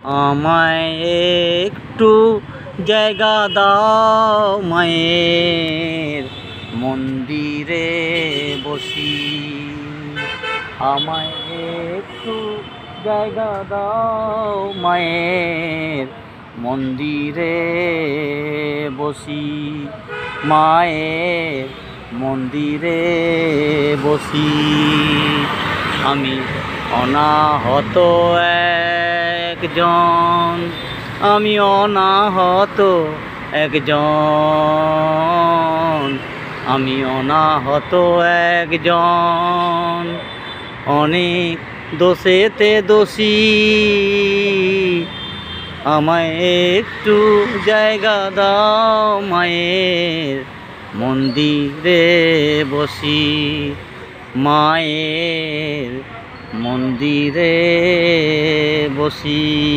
আমায় একটু জায়গা দাও মায়ের মন্দিরে বসি। আমায় একটু জায়গা দাও মায়ের মন্দিরে বসি। মায়ের মন্দিরে বসি। আমি অনাহত একজন, আমি অনাহত একজন, আমি অনাহত একজন, অনেক দোষেতে দোষী। আমায় একটু জায়গা দাও মায়ের মন্দিরে বসি। মায়ের মন্দিরে বসি।